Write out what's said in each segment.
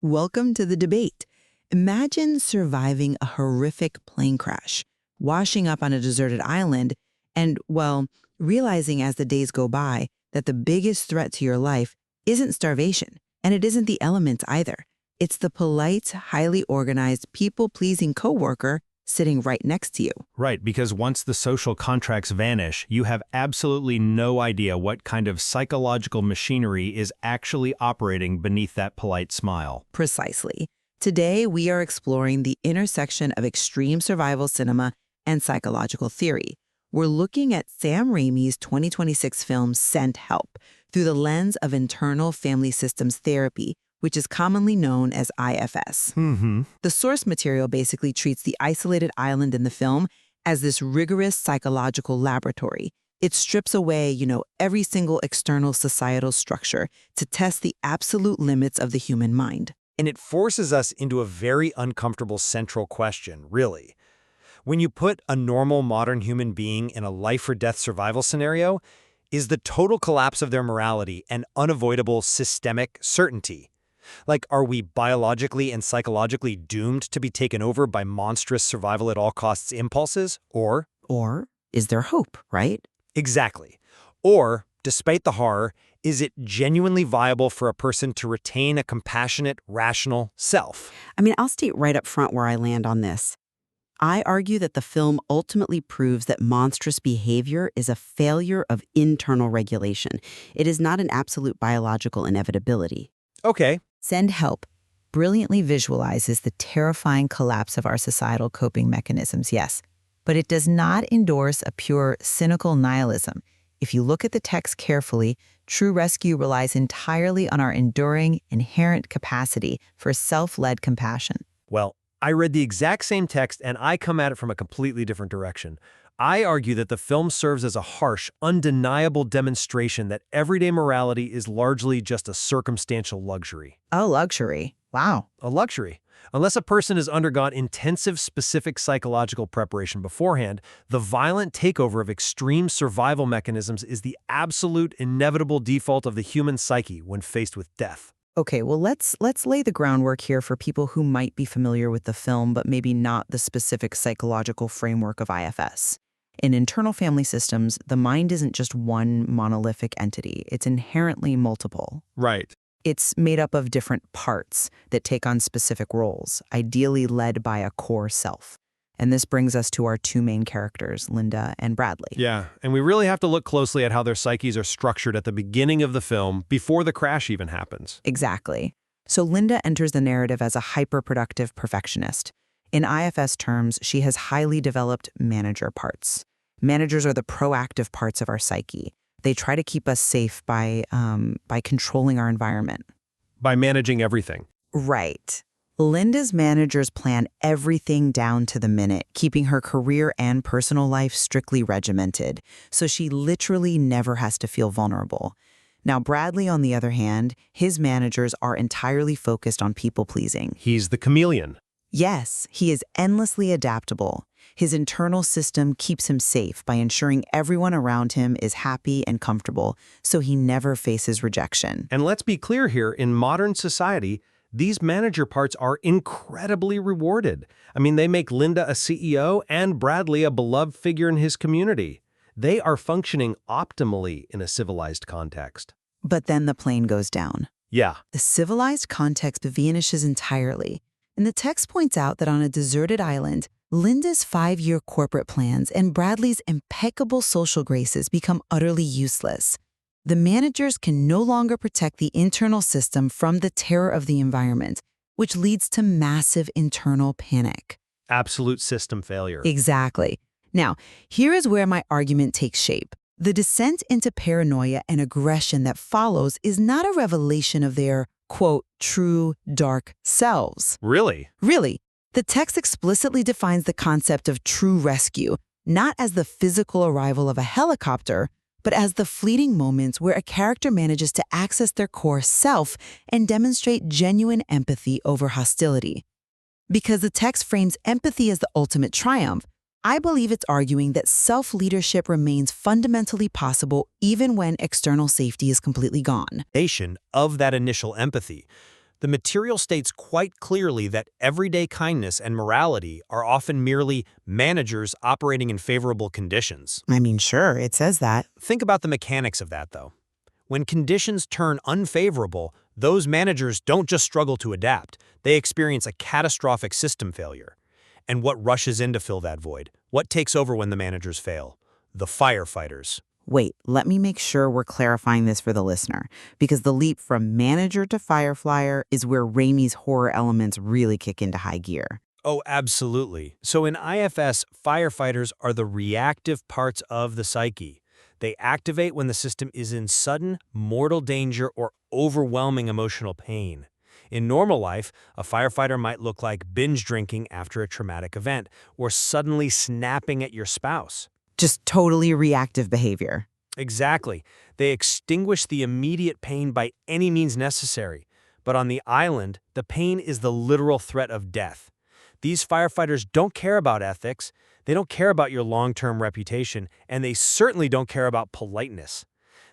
Welcome to the debate. Imagine surviving a horrific plane crash, washing up on a deserted island, and, well, realizing as the days go by that the biggest threat to your life isn't starvation, and it isn't the elements either. It's the polite, highly organized, people-pleasing coworker sitting right next to you. Right, because once the social contracts vanish, you have absolutely no idea what kind of psychological machinery is actually operating beneath that polite smile. Precisely. Today, we are exploring the intersection of extreme survival cinema and psychological theory. We're looking at Sam Raimi's 2026 film Send Help through the lens of internal family systems therapy, which is commonly known as IFS. The source material basically treats the isolated island in the film as this rigorous psychological laboratory. It strips away, every single external societal structure to test the absolute limits of the human mind. And it forces us into a very uncomfortable central question, really. When you put a normal modern human being in a life-or-death survival scenario, is the total collapse of their morality an unavoidable systemic certainty? Like, are we biologically and psychologically doomed to be taken over by monstrous survival-at-all-costs impulses? Or is there hope, right? Exactly. Or, despite the horror, is it genuinely viable for a person to retain a compassionate, rational self? I'll state right up front where I land on this. I argue that the film ultimately proves that monstrous behavior is a failure of internal regulation. It is not an absolute biological inevitability. Okay. Send Help brilliantly visualizes the terrifying collapse of our societal coping mechanisms, yes, but it does not endorse a pure, cynical nihilism. If you look at the text carefully, true rescue relies entirely on our enduring, inherent capacity for self-led compassion. Well, I read the exact same text and I come at it from a completely different direction. I argue that the film serves as a harsh, undeniable demonstration that everyday morality is largely just a circumstantial luxury. A luxury. Wow. A luxury. Unless a person has undergone intensive, specific psychological preparation beforehand, the violent takeover of extreme survival mechanisms is the absolute, inevitable default of the human psyche when faced with death. Okay, well, let's lay the groundwork here for people who might be familiar with the film, but maybe not the specific psychological framework of IFS. In internal family systems, the mind isn't just one monolithic entity. It's inherently multiple. Right. It's made up of different parts that take on specific roles, ideally led by a core self. And this brings us to our two main characters, Linda and Bradley. Yeah, and we really have to look closely at how their psyches are structured at the beginning of the film, before the crash even happens. Exactly. So Linda enters the narrative as a hyper-productive perfectionist. In IFS terms, she has highly developed manager parts. Managers are the proactive parts of our psyche. They try to keep us safe by controlling our environment. By managing everything. Right. Linda's managers plan everything down to the minute, keeping her career and personal life strictly regimented, so she literally never has to feel vulnerable. Now, Bradley, on the other hand, his managers are entirely focused on people-pleasing. He's the chameleon. Yes, he is endlessly adaptable. His internal system keeps him safe by ensuring everyone around him is happy and comfortable, so he never faces rejection. And let's be clear here, in modern society, these manager parts are incredibly rewarded. They make Linda a CEO and Bradley a beloved figure in his community. They are functioning optimally in a civilized context. But then the plane goes down. Yeah. The civilized context vanishes entirely. And the text points out that on a deserted island, Linda's 5-year corporate plans and Bradley's impeccable social graces become utterly useless. The managers can no longer protect the internal system from the terror of the environment, which leads to massive internal panic. Absolute system failure. Exactly. Now, here is where my argument takes shape. The descent into paranoia and aggression that follows is not a revelation of their, quote, true dark selves. Really? Really. The text explicitly defines the concept of true rescue, not as the physical arrival of a helicopter, but as the fleeting moments where a character manages to access their core self and demonstrate genuine empathy over hostility. Because the text frames empathy as the ultimate triumph, I believe it's arguing that self-leadership remains fundamentally possible even when external safety is completely gone. Of that initial empathy. The material states quite clearly that everyday kindness and morality are often merely managers operating in favorable conditions. I mean, sure, it says that. Think about the mechanics of that, though. When conditions turn unfavorable, those managers don't just struggle to adapt, they experience a catastrophic system failure. And what rushes in to fill that void? What takes over when the managers fail? The firefighters. Wait, let me make sure we're clarifying this for the listener, because the leap from manager to fireflyer is where Raimi's horror elements really kick into high gear. Oh, absolutely. So in IFS, firefighters are the reactive parts of the psyche. They activate when the system is in sudden, mortal danger or overwhelming emotional pain. In normal life, a firefighter might look like binge drinking after a traumatic event, or suddenly snapping at your spouse. Just totally reactive behavior. Exactly. They extinguish the immediate pain by any means necessary. But on the island, the pain is the literal threat of death. These firefighters don't care about ethics, they don't care about your long-term reputation, and they certainly don't care about politeness.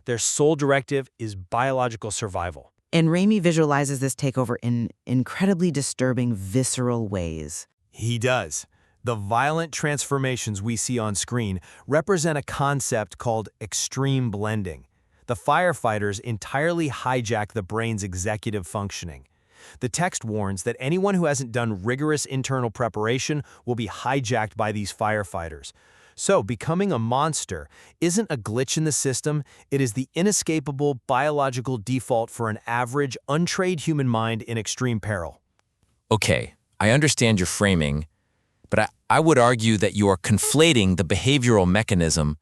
Their sole directive is biological survival. And Raimi visualizes this takeover in incredibly disturbing, visceral ways. He does. The violent transformations we see on screen represent a concept called extreme blending. The firefighters entirely hijack the brain's executive functioning. The text warns that anyone who hasn't done rigorous internal preparation will be hijacked by these firefighters. So, becoming a monster isn't a glitch in the system, it is the inescapable biological default for an average, untrained human mind in extreme peril. Okay, I understand your framing, but I would argue that you are conflating the behavioral mechanism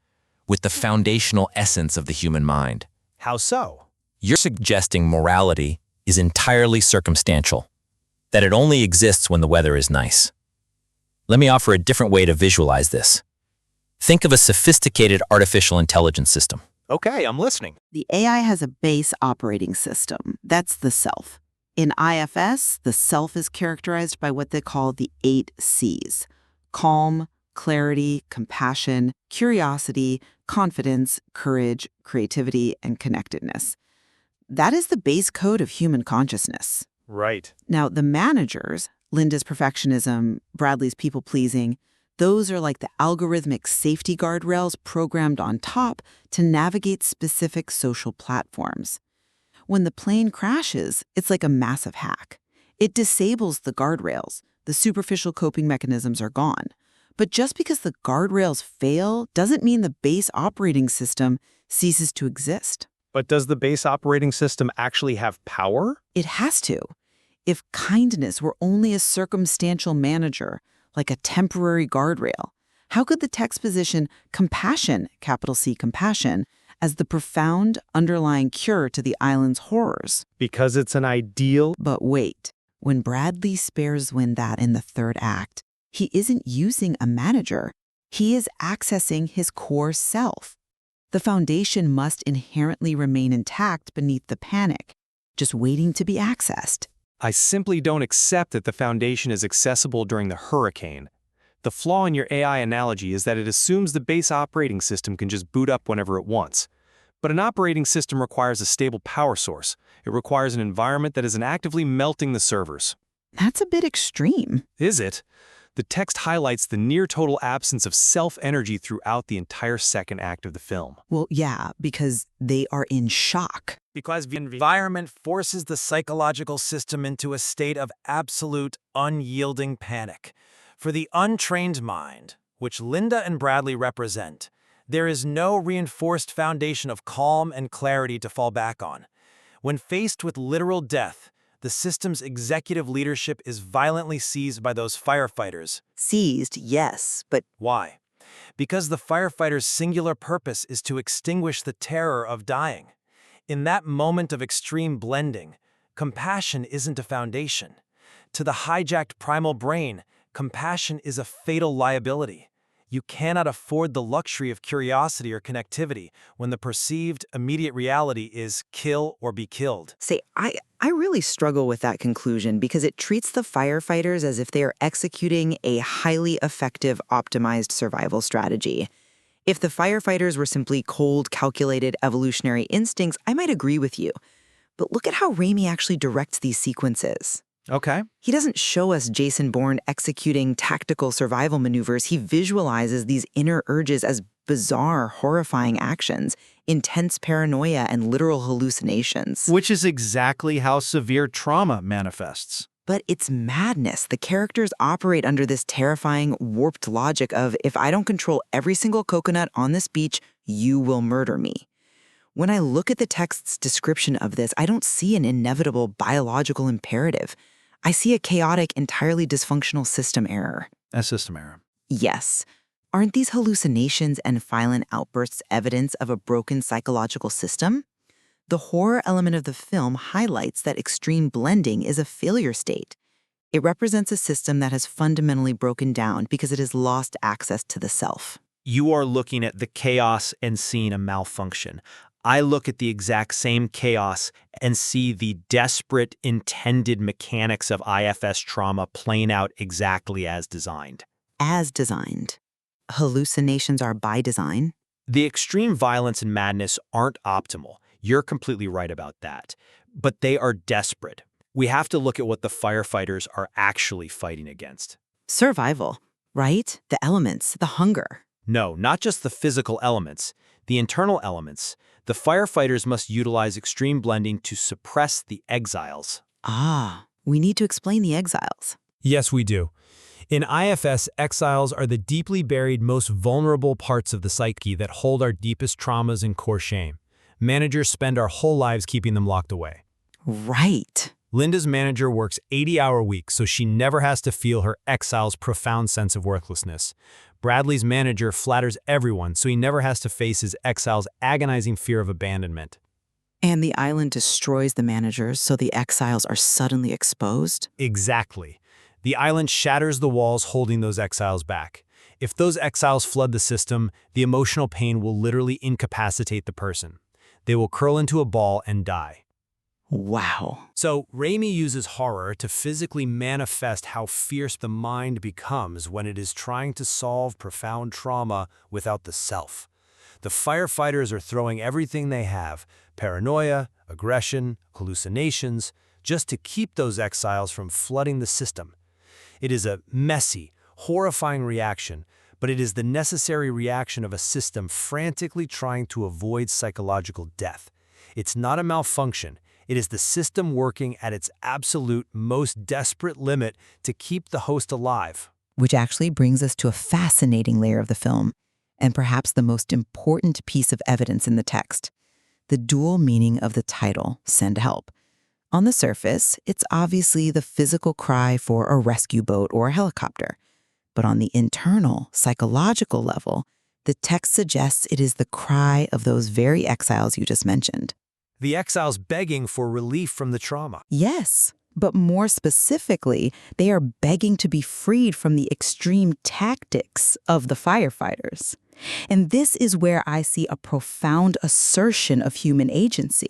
with the foundational essence of the human mind. How so? You're suggesting morality is entirely circumstantial, that it only exists when the weather is nice. Let me offer a different way to visualize this. Think of a sophisticated artificial intelligence system. Okay, I'm listening. The AI has a base operating system. That's the self. In IFS, the self is characterized by what they call the 8 C's: calm, clarity, compassion, curiosity, confidence, courage, creativity, and connectedness. That is the base code of human consciousness. Right. Now, the managers, Linda's perfectionism, Bradley's people-pleasing, those are like the algorithmic safety guardrails programmed on top to navigate specific social platforms. When the plane crashes, it's like a massive hack. It disables the guardrails. The superficial coping mechanisms are gone. But just because the guardrails fail doesn't mean the base operating system ceases to exist. But does the base operating system actually have power? It has to. If kindness were only a circumstantial manager, like a temporary guardrail, how could the text position compassion, capital C compassion, as the profound underlying cure to the island's horrors? Because it's an ideal. But wait, when Bradley spares Wynn that in the third act, he isn't using a manager. He is accessing his core self. The foundation must inherently remain intact beneath the panic, just waiting to be accessed. I simply don't accept that the foundation is accessible during the hurricane. The flaw in your AI analogy is that it assumes the base operating system can just boot up whenever it wants. But an operating system requires a stable power source. It requires an environment that isn't actively melting the servers. That's a bit extreme. Is it? The text highlights the near-total absence of self-energy throughout the entire second act of the film. Well, yeah, because they are in shock. Because the environment forces the psychological system into a state of absolute, unyielding panic. For the untrained mind, which Linda and Bradley represent, there is no reinforced foundation of calm and clarity to fall back on. When faced with literal death, the system's executive leadership is violently seized by those firefighters. Seized, yes, but Why? Because the firefighters' singular purpose is to extinguish the terror of dying. In that moment of extreme blending, compassion isn't a foundation. To the hijacked primal brain, compassion is a fatal liability. You cannot afford the luxury of curiosity or connectivity when the perceived immediate reality is kill or be killed. Say, I really struggle with that conclusion because it treats the firefighters as if they are executing a highly effective, optimized survival strategy. If the firefighters were simply cold, calculated evolutionary instincts, I might agree with you. But look at how Raimi actually directs these sequences. Okay. He doesn't show us Jason Bourne executing tactical survival maneuvers. He visualizes these inner urges as bizarre, horrifying actions, intense paranoia, and literal hallucinations. Which is exactly how severe trauma manifests. But it's madness. The characters operate under this terrifying, warped logic of, if I don't control every single coconut on this beach, you will murder me. When I look at the text's description of this, I don't see an inevitable biological imperative. I see a chaotic, entirely dysfunctional system error. A system error. Yes. Aren't these hallucinations and violent outbursts evidence of a broken psychological system? The horror element of the film highlights that extreme blending is a failure state. It represents a system that has fundamentally broken down because it has lost access to the self. You are looking at the chaos and seeing a malfunction. I look at the exact same chaos and see the desperate, intended mechanics of IFS trauma playing out exactly as designed. As designed. Hallucinations are by design. The extreme violence and madness aren't optimal. You're completely right about that. But they are desperate. We have to look at what the firefighters are actually fighting against. Survival, right? The elements, the hunger. No, not just the physical elements, the internal elements. The firefighters must utilize extreme blending to suppress the exiles. Ah, we need to explain the exiles. Yes, we do. In IFS, exiles are the deeply buried, most vulnerable parts of the psyche that hold our deepest traumas and core shame. Managers spend our whole lives keeping them locked away. Right. Linda's manager works 80-hour weeks so she never has to feel her exile's profound sense of worthlessness. Bradley's manager flatters everyone so he never has to face his exile's agonizing fear of abandonment. And the island destroys the managers so the exiles are suddenly exposed? Exactly. The island shatters the walls holding those exiles back. If those exiles flood the system, the emotional pain will literally incapacitate the person. They will curl into a ball and die. Wow. So, Raimi uses horror to physically manifest how fierce the mind becomes when it is trying to solve profound trauma without the self. The firefighters are throwing everything they have, paranoia, aggression, hallucinations, just to keep those exiles from flooding the system. It is a messy, horrifying reaction, but it is the necessary reaction of a system frantically trying to avoid psychological death. It's not a malfunction. It is the system working at its absolute, most desperate limit to keep the host alive. Which actually brings us to a fascinating layer of the film, and perhaps the most important piece of evidence in the text, the dual meaning of the title, Send Help. On the surface, it's obviously the physical cry for a rescue boat or a helicopter. But on the internal, psychological level, the text suggests it is the cry of those very exiles you just mentioned. The exiles begging for relief from the trauma. Yes, but more specifically, they are begging to be freed from the extreme tactics of the firefighters. And this is where I see a profound assertion of human agency.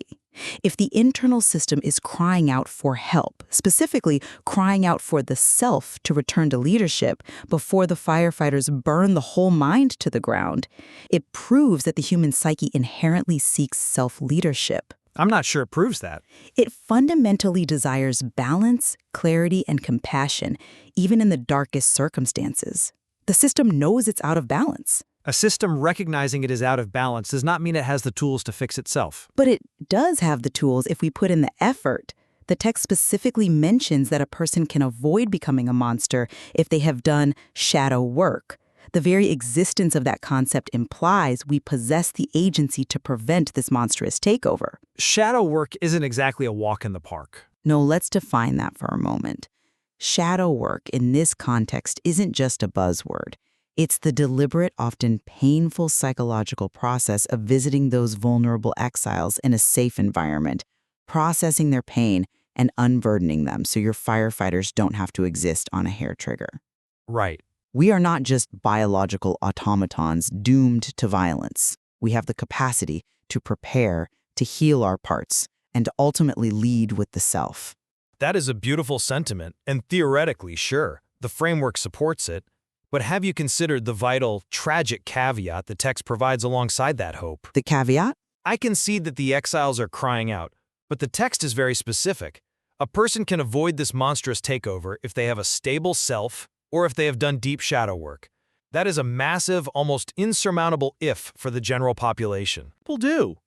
If the internal system is crying out for help, specifically crying out for the self to return to leadership before the firefighters burn the whole mind to the ground, it proves that the human psyche inherently seeks self-leadership. I'm not sure it proves that. It fundamentally desires balance, clarity, and compassion, even in the darkest circumstances. The system knows it's out of balance. A system recognizing it is out of balance does not mean it has the tools to fix itself. But it does have the tools if we put in the effort. The text specifically mentions that a person can avoid becoming a monster if they have done shadow work. The very existence of that concept implies we possess the agency to prevent this monstrous takeover. Shadow work isn't exactly a walk in the park. No, let's define that for a moment. Shadow work in this context isn't just a buzzword. It's the deliberate, often painful psychological process of visiting those vulnerable exiles in a safe environment, processing their pain, and unburdening them so your firefighters don't have to exist on a hair trigger. Right. We are not just biological automatons doomed to violence. We have the capacity to prepare, to heal our parts, and to ultimately lead with the self. That is a beautiful sentiment, and theoretically, sure, the framework supports it. But have you considered the vital, tragic caveat the text provides alongside that hope? The caveat? I concede that the exiles are crying out, But the text is very specific. A person can avoid this monstrous takeover if they have a stable self or if they have done deep shadow work. That is a massive, almost insurmountable if for the general population. People do.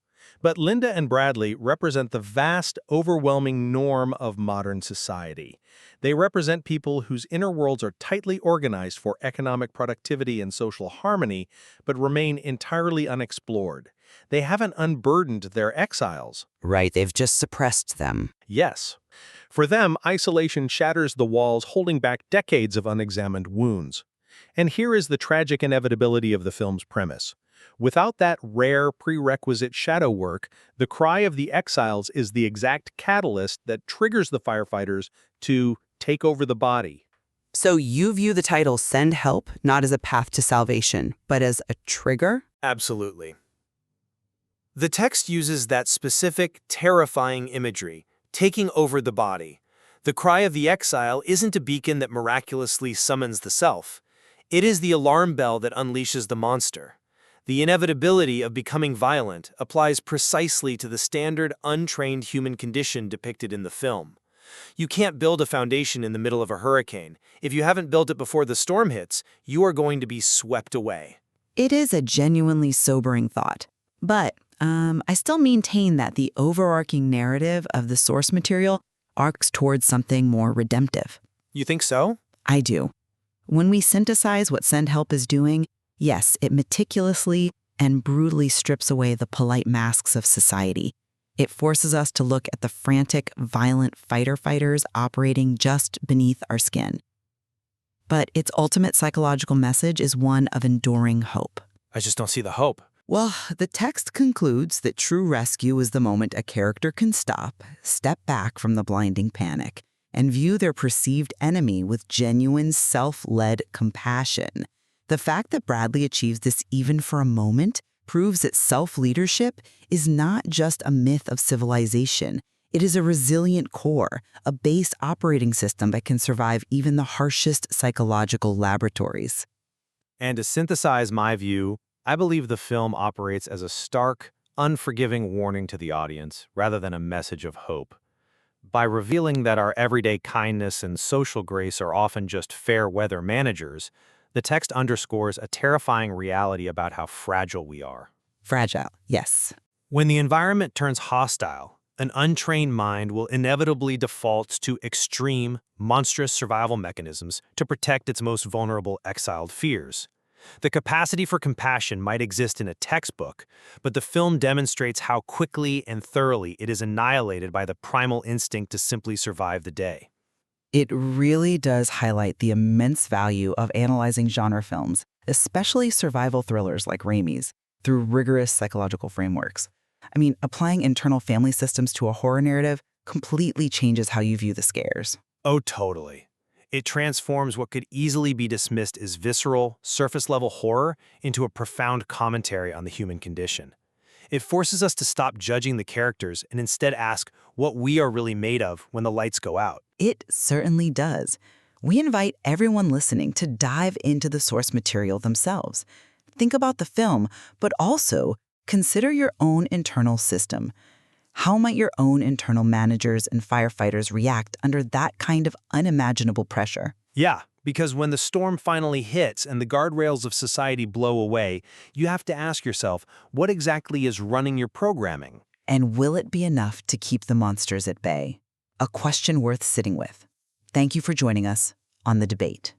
But Linda and Bradley represent the vast, overwhelming norm of modern society. They represent people whose inner worlds are tightly organized for economic productivity and social harmony, but remain entirely unexplored. They haven't unburdened their exiles. Right, they've just suppressed them. Yes. For them, isolation shatters the walls holding back decades of unexamined wounds. And here is the tragic inevitability of the film's premise. Without that rare prerequisite shadow work, the cry of the exiles is the exact catalyst that triggers the firefighters to take over the body. So you view the title Send Help not as a path to salvation, but as a trigger? Absolutely. The text uses that specific, terrifying imagery, taking over the body. The cry of the exile isn't a beacon that miraculously summons the self. It is the alarm bell that unleashes the monster. The inevitability of becoming violent applies precisely to the standard, untrained human condition depicted in the film. You can't build a foundation in the middle of a hurricane. If you haven't built it before the storm hits, you are going to be swept away. It is a genuinely sobering thought. But I still maintain that the overarching narrative of the source material arcs towards something more redemptive. You think so? I do. When we synthesize what Send Help is doing, yes, it meticulously and brutally strips away the polite masks of society. It forces us to look at the frantic, violent fighter-fighters operating just beneath our skin. But its ultimate psychological message is one of enduring hope. I just don't see the hope. Well, the text concludes that true rescue is the moment a character can step back from the blinding panic, and view their perceived enemy with genuine self-led compassion. The fact that Bradley achieves this even for a moment proves that self-leadership is not just a myth of civilization. It is a resilient core, a base operating system that can survive even the harshest psychological laboratories. And to synthesize my view, I believe the film operates as a stark, unforgiving warning to the audience rather than a message of hope. By revealing that our everyday kindness and social grace are often just fair-weather managers, the text underscores a terrifying reality about how fragile we are. Fragile, yes. When the environment turns hostile, an untrained mind will inevitably default to extreme, monstrous survival mechanisms to protect its most vulnerable exiled fears. The capacity for compassion might exist in a textbook, but the film demonstrates how quickly and thoroughly it is annihilated by the primal instinct to simply survive the day. It really does highlight the immense value of analyzing genre films, especially survival thrillers like Raimi's, through rigorous psychological frameworks. I mean, applying internal family systems to a horror narrative completely changes how you view the scares. Oh, totally. It transforms what could easily be dismissed as visceral, surface-level horror into a profound commentary on the human condition. It forces us to stop judging the characters and instead ask what we are really made of when the lights go out. It certainly does. We invite everyone listening to dive into the source material themselves. Think about the film, but also consider your own internal system. How might your own internal managers and firefighters react under that kind of unimaginable pressure? Yeah, because when the storm finally hits and the guardrails of society blow away, you have to ask yourself, what exactly is running your programming? And will it be enough to keep the monsters at bay? A question worth sitting with. Thank you for joining us on The Debate.